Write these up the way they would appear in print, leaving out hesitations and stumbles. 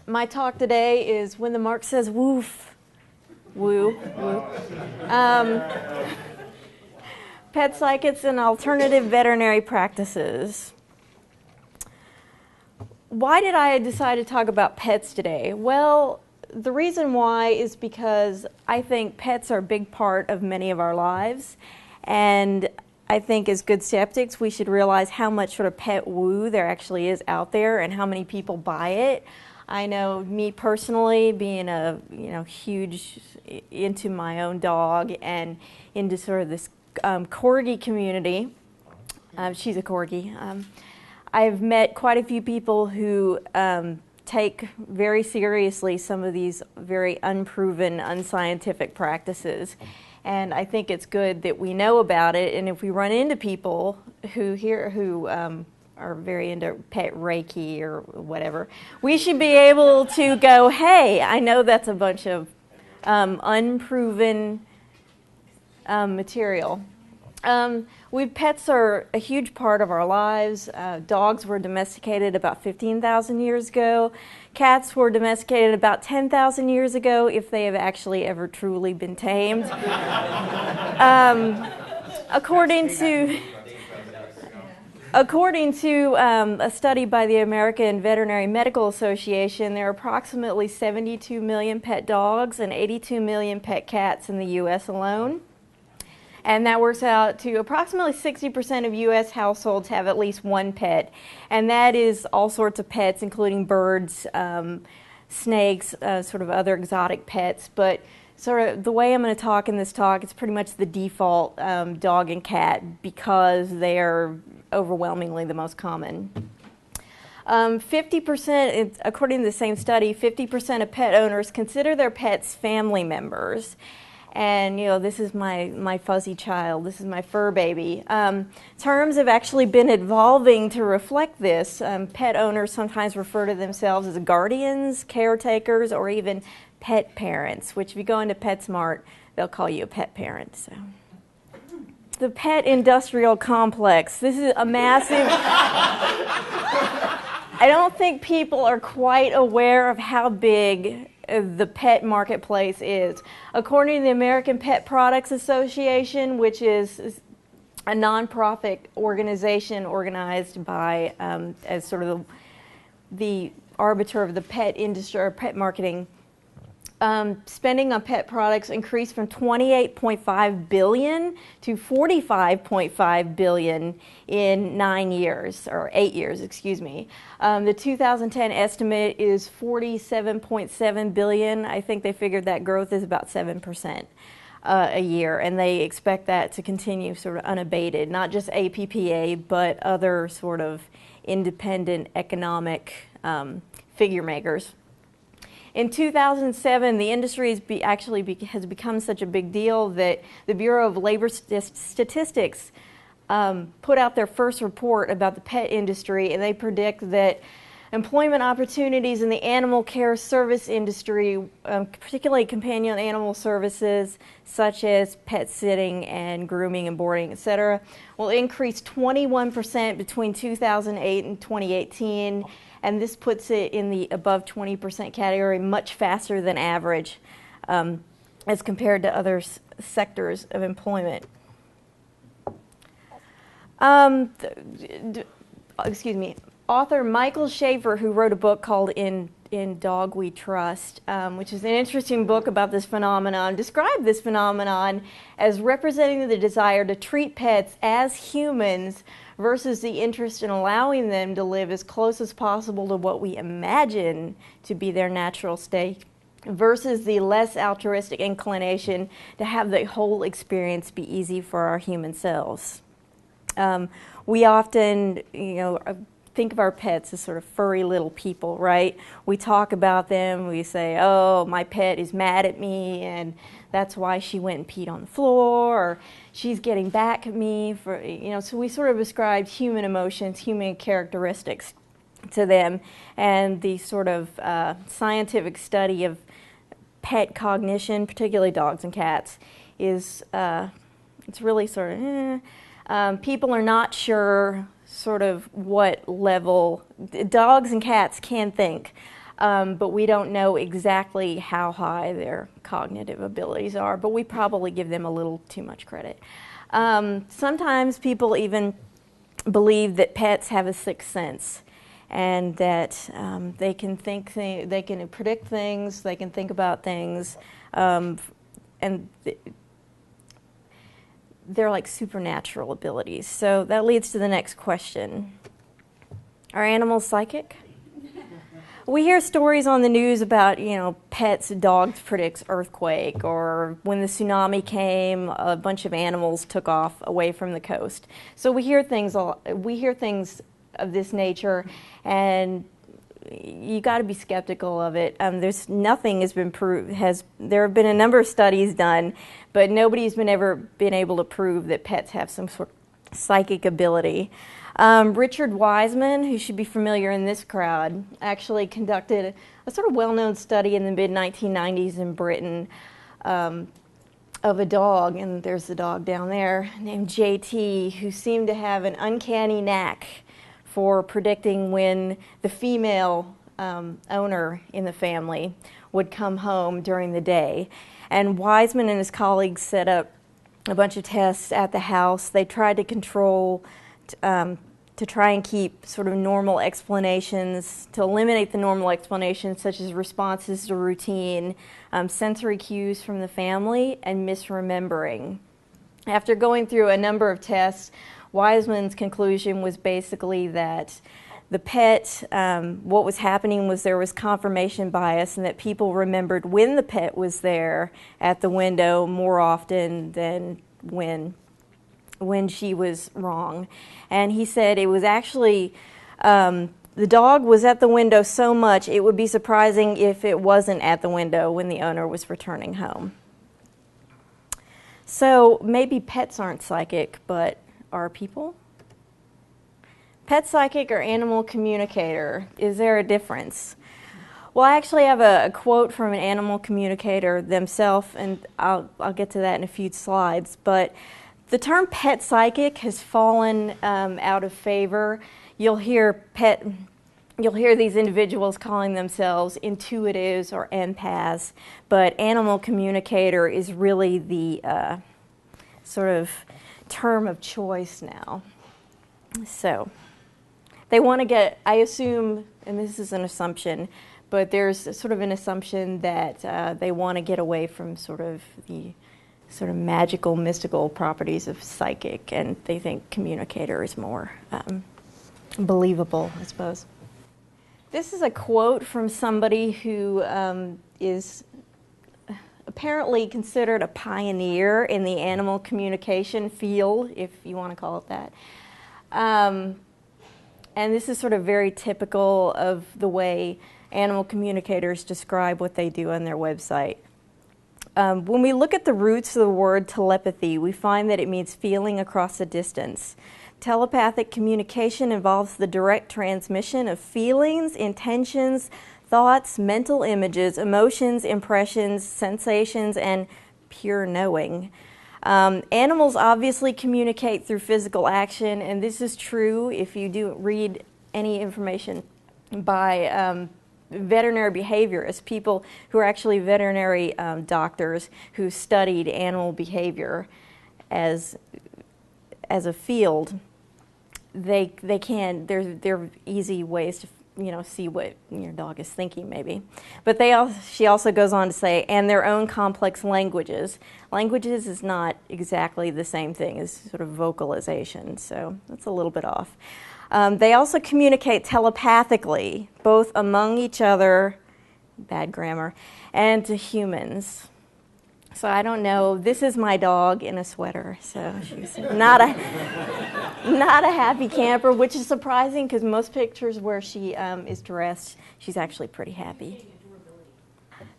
My talk today is when the Mark Says WOOf. Woo. Woo. Pet psychics and alternative veterinary practices. Why did I decide to talk about pets today? Well, the reason why is because I think pets are a big part of many of our lives, and I think as good skeptics we should realize how much sort of pet woo there actually is out there and how many people buy it. I know me personally, being a huge into my own dog and into sort of this corgi community. She's a corgi. I've met quite a few people who take very seriously some of these very unproven, unscientific practices. And I think it's good that we know about it. And if we run into people who are very into pet Reiki or whatever, we should be able to go, hey, I know that's a bunch of unproven material. Pets are a huge part of our lives. Dogs were domesticated about 15,000 years ago. Cats were domesticated about 10,000 years ago, if they have actually ever truly been tamed. According to a study by the American Veterinary Medical Association, there are approximately 72 million pet dogs and 82 million pet cats in the U.S. alone. And that works out to approximately 60% of U.S. households have at least one pet. And that is all sorts of pets, including birds, snakes, sort of other exotic pets. But sort of the way I'm going to talk in this talk, it's pretty much the default dog and cat because they are overwhelmingly the most common. 50%, according to the same study, 50% of pet owners consider their pets family members. And, this is my fuzzy child, this is my fur baby. Terms have actually been evolving to reflect this. Pet owners sometimes refer to themselves as guardians, caretakers, or even pet parents, which if you go into PetSmart, they'll call you a pet parent. So, the pet industrial complex. This is a massive... I don't think people are quite aware of how big the pet marketplace is. According to the American Pet Products Association, which is a nonprofit organization organized by, as sort of the arbiter of the pet industry or pet marketing, spending on pet products increased from $28.5 billion to $45.5 billion in 8 years, excuse me. The 2010 estimate is $47.7 billion. I think they figured that growth is about 7% a year, and they expect that to continue sort of unabated, not just APPA, but other sort of independent economic figure makers. In 2007, the industry has become such a big deal that the Bureau of Labor Statistics put out their first report about the pet industry, and they predict that employment opportunities in the animal care service industry, particularly companion animal services such as pet sitting and grooming and boarding, etc., will increase 21% between 2008 and 2018. And this puts it in the above 20% category much faster than average as compared to other sectors of employment. Author Michael Schaefer, who wrote a book called In Dog We Trust, which is an interesting book about this phenomenon, described this phenomenon as representing the desire to treat pets as humans versus the interest in allowing them to live as close as possible to what we imagine to be their natural state, versus the less altruistic inclination to have the whole experience be easy for our human selves. We often, think of our pets as sort of furry little people, right? We talk about them, we say, oh, my pet is mad at me, and that's why she went and peed on the floor, or she's getting back at me for, so we sort of ascribe human emotions, human characteristics to them, and the sort of scientific study of pet cognition, particularly dogs and cats, is, it's really sort of, people are not sure sort of what level, dogs and cats can think. but we don't know exactly how high their cognitive abilities are, but we probably give them a little too much credit. Sometimes people even believe that pets have a sixth sense, and that they can they can predict things, they can think about things, and they're like supernatural abilities. So that leads to the next question. Are animals psychic? We hear stories on the news about, pets, dogs predicts earthquake, or when the tsunami came, a bunch of animals took off away from the coast. So we hear things of this nature, and you got to be skeptical of it. Nothing has been proved. There have been a number of studies done, but nobody's ever been able to prove that pets have some sort of psychic ability. Richard Wiseman, who should be familiar in this crowd, actually conducted a sort of well-known study in the mid-1990s in Britain of a dog, and there's the dog down there, named JT, who seemed to have an uncanny knack for predicting when the female owner in the family would come home during the day. And Wiseman and his colleagues set up a bunch of tests at the house. They tried to control to try and keep sort of normal explanations, to eliminate the normal explanations such as responses to routine, sensory cues from the family, and misremembering. After going through a number of tests, Wiseman's conclusion was basically that the pet, what was happening was there was confirmation bias, and that people remembered when the pet was there at the window more often than when she was wrong. And he said it was actually, the dog was at the window so much it would be surprising if it wasn't at the window when the owner was returning home. So maybe pets aren't psychic, but are people? Pet psychic or animal communicator? Is there a difference? Well, I actually have a quote from an animal communicator themselves, and I'll get to that in a few slides, but the term pet psychic has fallen out of favor. You'll hear these individuals calling themselves intuitives or empaths, but animal communicator is really the sort of term of choice now. So they want to get, I assume, and this is an assumption, but there's sort of an assumption that they want to get away from sort of the sort of magical, mystical properties of psychic, and they think communicator is more believable, I suppose. This is a quote from somebody who is apparently considered a pioneer in the animal communication field, if you want to call it that. And this is sort of very typical of the way animal communicators describe what they do on their website. When we look at the roots of the word telepathy, we find that it means feeling across a distance. Telepathic communication involves the direct transmission of feelings, intentions, thoughts, mental images, emotions, impressions, sensations, and pure knowing. Animals obviously communicate through physical action, and this is true if you do read any information by veterinary behaviorists, people who are actually veterinary doctors who studied animal behavior as a field. There are easy ways to see what your dog is thinking, maybe. But she also goes on to say, and their own complex languages. Languages is not exactly the same thing as sort of vocalization, so that's a little bit off. They also communicate telepathically, both among each other, bad grammar, and to humans. So I don't know, this is my dog in a sweater, so she's not a happy camper, which is surprising because most pictures where she is dressed, she's actually pretty happy.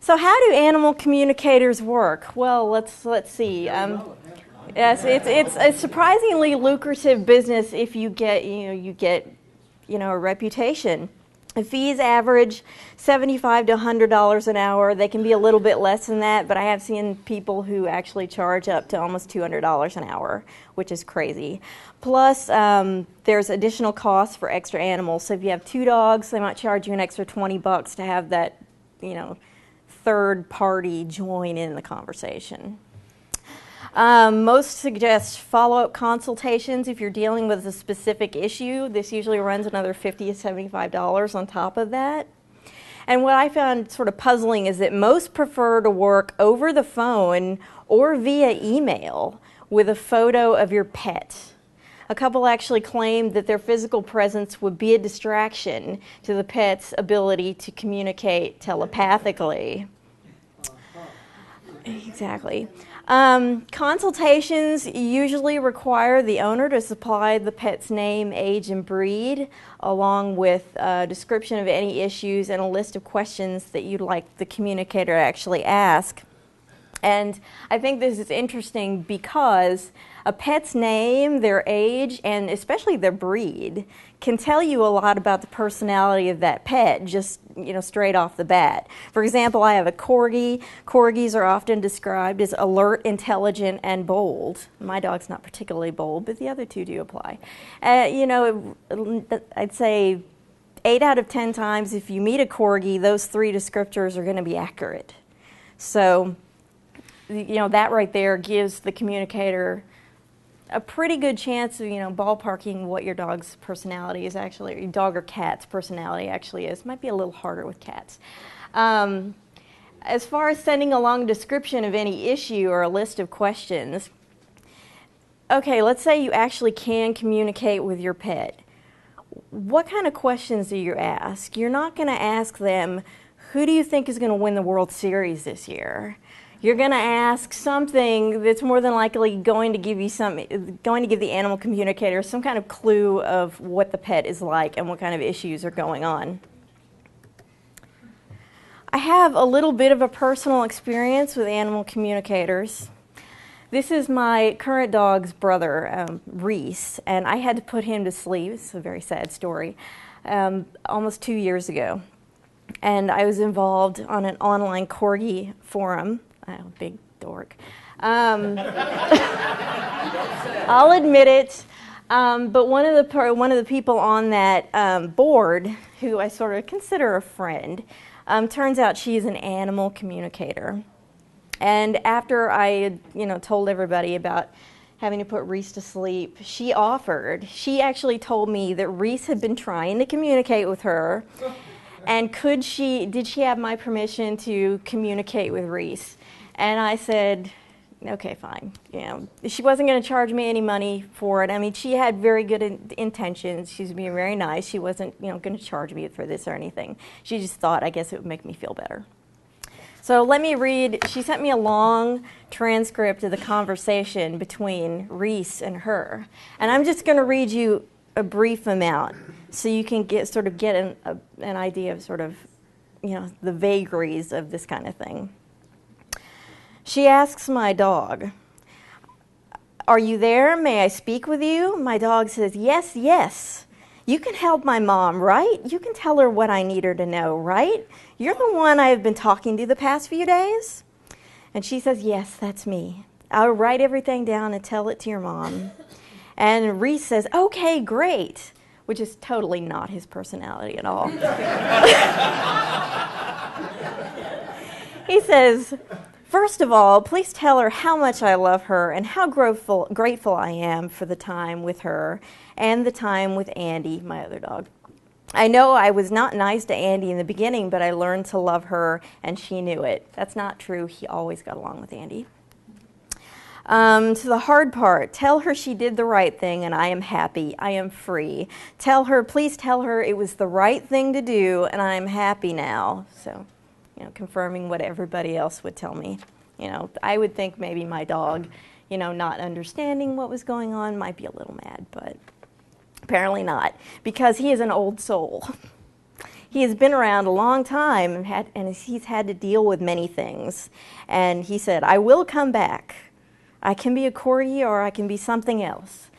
So how do animal communicators work? Well, let's see. Yes, it's a surprisingly lucrative business if you get a reputation. The fees average $75 to $100 an hour. They can be a little bit less than that, but I have seen people who actually charge up to almost $200 an hour, which is crazy. Plus, there's additional costs for extra animals. So if you have 2 dogs, they might charge you an extra $20 to have that, third party join in the conversation. Most suggest follow-up consultations if you're dealing with a specific issue. This usually runs another $50 to $75 on top of that. And what I found sort of puzzling is that most prefer to work over the phone or via email with a photo of your pet. A couple actually claimed that their physical presence would be a distraction to the pet's ability to communicate telepathically. Exactly. Consultations usually require the owner to supply the pet's name, age, and breed, along with a description of any issues and a list of questions that you'd like the communicator to actually ask. And I think this is interesting because a pet's name, their age, and especially their breed can tell you a lot about the personality of that pet, just straight off the bat. For example, I have a corgi. Corgis are often described as alert, intelligent, and bold. My dog's not particularly bold, but the other 2 do apply. I'd say 8 out of 10 times if you meet a corgi, those 3 descriptors are going to be accurate. So, that right there gives the communicator a pretty good chance of, ballparking what your dog's personality is actually, or your dog or cat's personality actually is. Might be a little harder with cats. As far as sending along a description of any issue or a list of questions, okay, let's say you actually can communicate with your pet. What kind of questions do you ask? You're not going to ask them, who do you think is going to win the World Series this year? You're going to ask something that's more than likely going to give the animal communicator some kind of clue of what the pet is like and what kind of issues are going on. I have a little bit of a personal experience with animal communicators. This is my current dog's brother, Reese, and I had to put him to sleep. It's a very sad story. Almost 2 years ago. And I was involved on an online corgi forum. Big dork. I'll admit it. But one of the people on that board, who I sort of consider a friend, turns out she's an animal communicator. And after I had, told everybody about having to put Reese to sleep, she actually told me that Reese had been trying to communicate with her, and did she have my permission to communicate with Reese? And I said, okay, fine. She wasn't going to charge me any money for it. I mean, she had very good intentions. She was being very nice. She wasn't, going to charge me for this or anything. She just thought, I guess it would make me feel better. So let me read. She sent me a long transcript of the conversation between Reese and her. And I'm just going to read you a brief amount so you can get an idea of the vagaries of this kind of thing. She asks my dog, "Are you there? May I speak with you?" My dog says, "Yes, yes. You can help my mom, right? You can tell her what I need her to know, right? You're the one I have been talking to the past few days?" And she says, "Yes, that's me. I'll write everything down and tell it to your mom." And Reese says, "Okay, great," which is totally not his personality at all. He says, "First of all, please tell her how much I love her and how grateful I am for the time with her and the time with Andy, my other dog. I know I was not nice to Andy in the beginning, but I learned to love her, and she knew it." That's not true. He always got along with Andy. To the hard part, tell her she did the right thing and I am happy. I am free. Please tell her it was the right thing to do and I am happy now. So, confirming what everybody else would tell me. I would think maybe my dog, not understanding what was going on might be a little mad, but apparently not, because he is an old soul. He has been around a long time and he's had to deal with many things. And he said, "I will come back. I can be a corgi or I can be something else.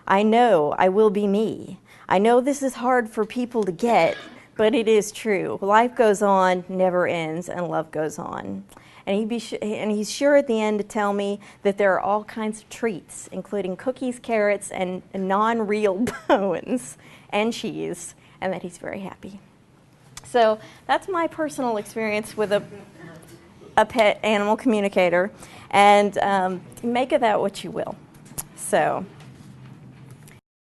I know I will be me. I know this is hard for people to get, but it is true. Life goes on, never ends, and love goes on. And he's sure at the end to tell me that there are all kinds of treats, including cookies, carrots, and non-real bones, and cheese, and that he's very happy. So that's my personal experience with a pet animal communicator, and make of that what you will. So.